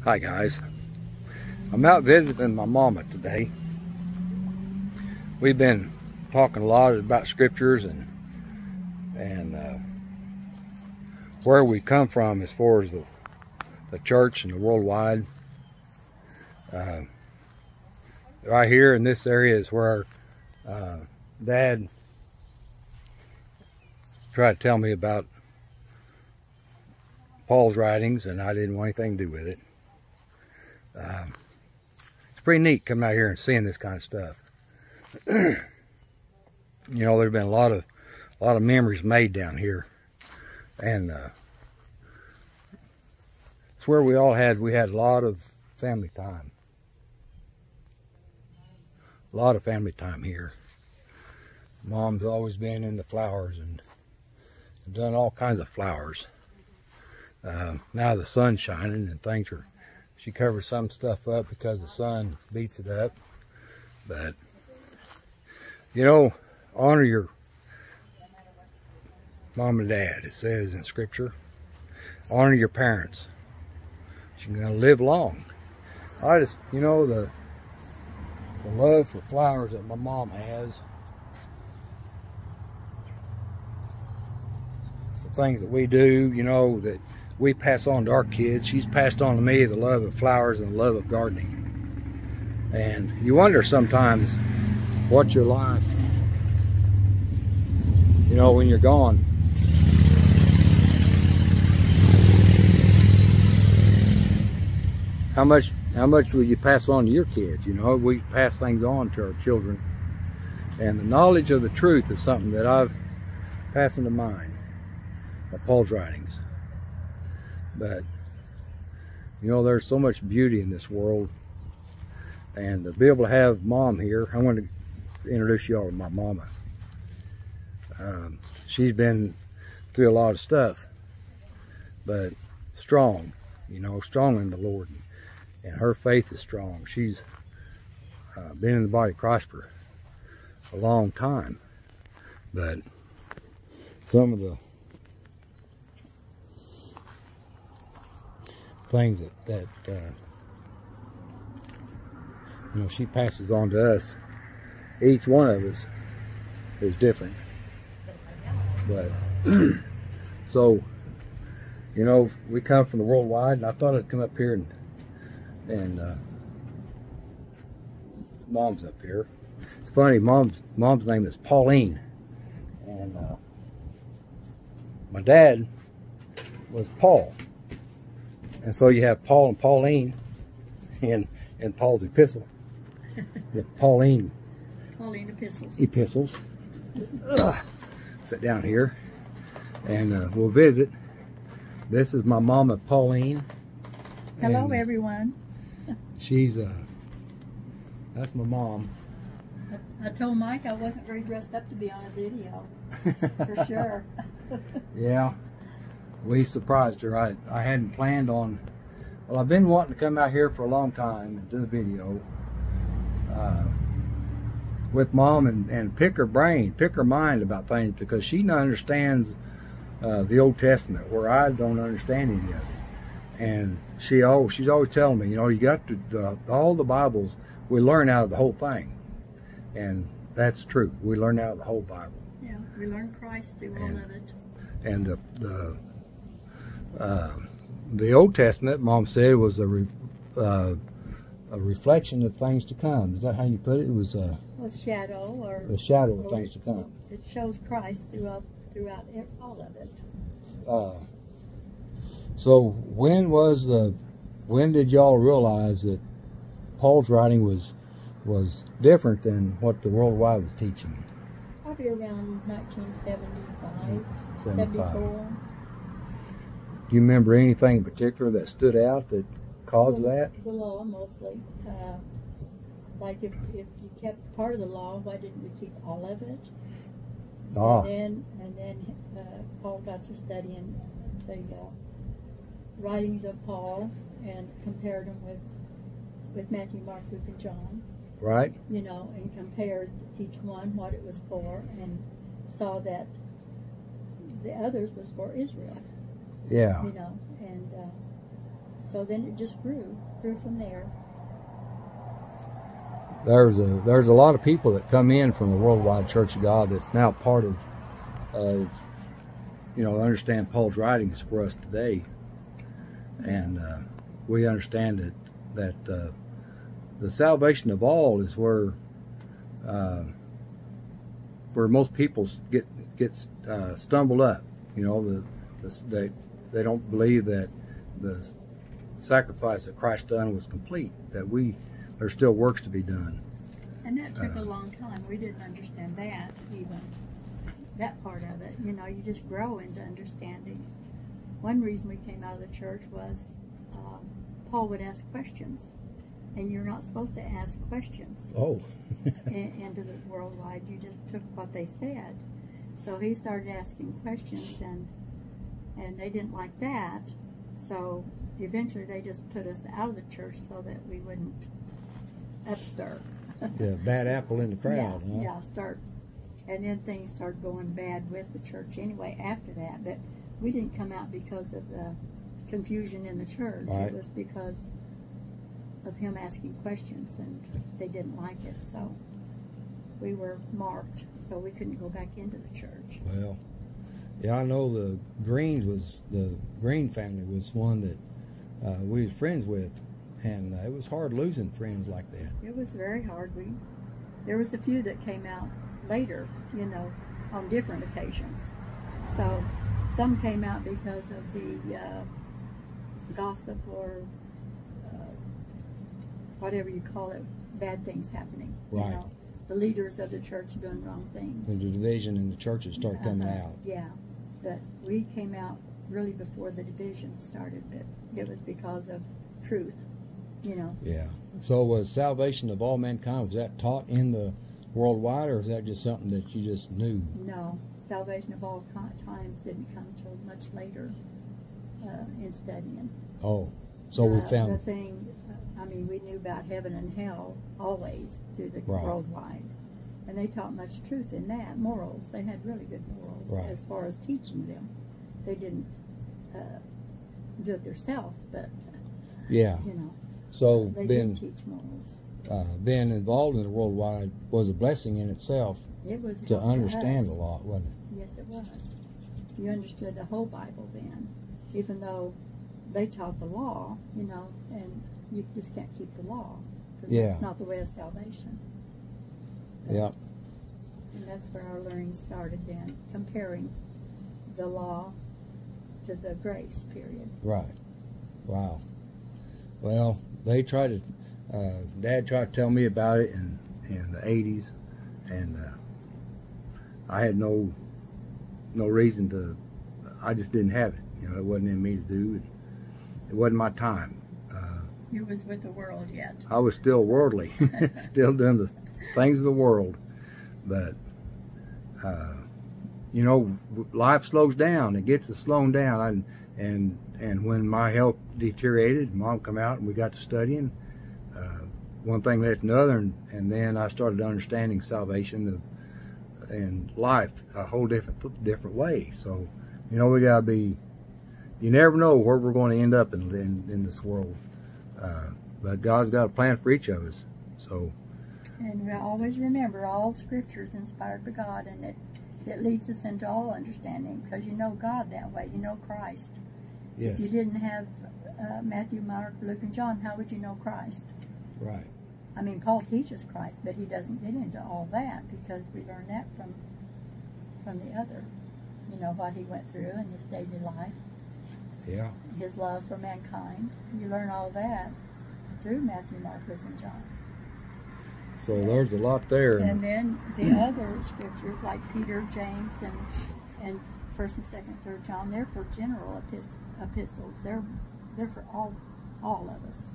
Hi guys, I'm out visiting my mama today. We've been talking a lot about scriptures and where we come from as far as the church and the worldwide. Right here in this area is where Dad tried to tell me about Paul's writings, and I didn't want anything to do with it. It's pretty neat coming out here and seeing this kind of stuff. You know, there's been a lot of memories made down here, and it's where we had a lot of family time. A lot of family time here. Mom's always been in the flowers and done all kinds of flowers. Now the sun's shining and things are, she covers some stuff up because the sun beats it up. But, you know, honor your mom and dad, it says in scripture. Honor your parents. You're going to live long. I just, you know, the love for flowers that my mom has, the things that we do, you know, that we pass on to our kids. She's passed on to me the love of flowers and the love of gardening. And you wonder sometimes what your life, you know, when you're gone, how much will you pass on to your kids? You know, we pass things on to our children. And the knowledge of the truth is something that I've passed into mine of Paul's writings. But, you know, there's so much beauty in this world. And to be able to have Mom here, I want to introduce you all to my mama. She's been through a lot of stuff, but strong, you know, strong in the Lord. And her faith is strong. She's been in the body of Christ for a long time. But some of the things that you know, she passes on to us, each one of us is different. But so, you know, we come from the worldwide, and I thought I'd come up here and Mom's up here. It's funny, mom's name is Pauline, and my dad was Paul. And so you have Paul and Pauline in Paul's epistle. The Pauline epistles. Sit down here and we'll visit. This is my mama, Pauline. Hello, everyone. She's that's my mom. I told Mike I wasn't very dressed up to be on a video, for sure. Yeah. We surprised her. I hadn't planned on, well, I've been wanting to come out here for a long time and do a video with Mom and pick her brain, pick her mind about things, because she understands the Old Testament where I don't understand any of it. And she's always telling me, you know, you got to, all the Bibles, we learn out of the whole thing. And that's true. We learn out of the whole Bible. Yeah, we learn Christ through all of it. And the Old Testament, Mom said, was a reflection of things to come. Is that how you put it? It was a shadow, or the shadow of things to come. It shows Christ throughout all of it. So when did y'all realize that Paul's writing was different than what the worldwide was teaching? Probably around 1975, 74. Do you remember anything in particular that stood out that caused that? The law, mostly. Like if you kept part of the law, why didn't we keep all of it? And then Paul got to studying the writings of Paul and compared them with Matthew, Mark, Luke, and John. Right. You know, and compared each one what it was for, and saw that the others was for Israel. Yeah. You know, and so then it just grew from there. There's a lot of people that come in from the Worldwide Church of God that's now part of understand Paul's writings for us today, and we understand that the salvation of all is where most people get stumbled up. They don't believe that the sacrifice that Christ done was complete. That there's still works to be done. And that took a long time. We didn't understand that even. That part of it. You just grow into understanding. One reason we came out of the church was Paul would ask questions. And you're not supposed to ask questions. Oh. Into the Worldwide. You just took what they said. So he started asking questions, and they didn't like that. So eventually they just put us out of the church so that we wouldn't upstir. Yeah, bad apple in the crowd. Yeah, huh? And then things started going bad with the church anyway after that. But we didn't come out because of the confusion in the church. Right. It was because of him asking questions, and they didn't like it. So we were marked, so we couldn't go back into the church. Well, yeah, I know the Green family was one that we was friends with, and it was hard losing friends like that. It was very hard. There was a few that came out later, on different occasions. So some came out because of the gossip or whatever you call it, bad things happening. Right. The leaders of the church doing wrong things. And the division in the churches started coming out. Yeah. But we came out really before the division started, but it was because of truth, Yeah. So was salvation of all mankind, was that taught in the Worldwide, or is that just something that you just knew? No. Salvation of all times didn't come till much later in studying. Oh. So we found... The thing, we knew about heaven and hell always through the Right. Worldwide. And they taught much truth in that. Morals. They had really good morals Right. as far as teaching them. They didn't do it themselves, but, Yeah. So they did teach morals. being involved in the Worldwide was a blessing in itself. It was to understand us. a lot, wasn't it? Yes, it was. You understood the whole Bible then, even though they taught the law, and you just can't keep the law, because Yeah. that's not the way of salvation. Yeah. And that's where our learning started then, comparing the law to the grace period. Right. Wow. Well, they tried to, Dad tried to tell me about it in the 80s, and I had no reason to, I just didn't have it. It wasn't in me to do. It wasn't my time. You was with the world yet. I was still worldly, still doing the things of the world. But, life slows down. It gets us slowing down. And when my health deteriorated, Mom come out and we got to studying. One thing led to another, and then I started understanding salvation and life a whole different way. So, we gotta be. You never know where we're going to end up in this world. But God's got a plan for each of us. So. And we always remember all Scripture is inspired by God, and it leads us into all understanding, because you know God that way. You know Christ. Yes. If you didn't have Matthew, Mark, Luke, and John, how would you know Christ? Right. Paul teaches Christ, but he doesn't get into all that, because we learn that from the other. What he went through in his daily life. Yeah. His love for mankind. You learn all that through Matthew, Mark, Luke, and John. So there's a lot there. And then the other scriptures like Peter, James, and 1st and 2nd, 3rd John, they're for general epistles. They're for all of us.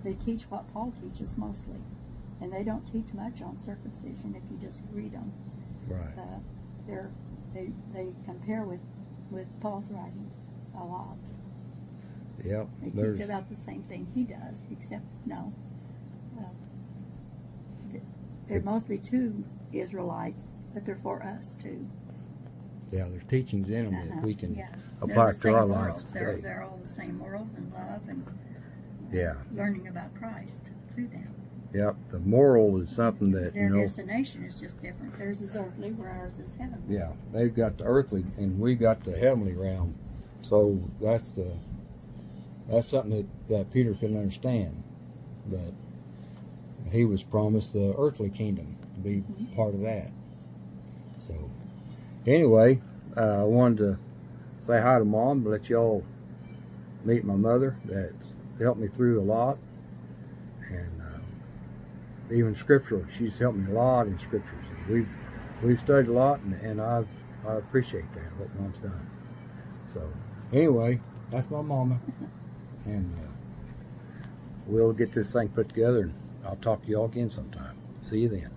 They teach what Paul teaches mostly, and they don't teach much on circumcision if you just read them. Right. They compare with Paul's writings a lot. Yep. They teach about the same thing he does, except they're mostly to Israelites, but they're for us too. Yeah, there's teachings in them that we can Yeah. apply They're the to our same lives morals. today. They're all the same morals and love and Yeah. learning about Christ through them. Yep, the moral is something that, Their you know, destination is just different. Theirs is earthly, where ours is heavenly. yeah, they've got the earthly and we got the heavenly realm. So that's something that Peter couldn't understand. But he was promised the earthly kingdom to be part of that. So anyway, I wanted to say hi to Mom, but let y'all meet my mother that's helped me through a lot. And even scriptural, she's helped me a lot in scriptures. We've studied a lot, and I appreciate that, what Mom's done. So anyway, that's my mama, and we'll get this thing put together, and I'll talk to y'all again sometime. See you then.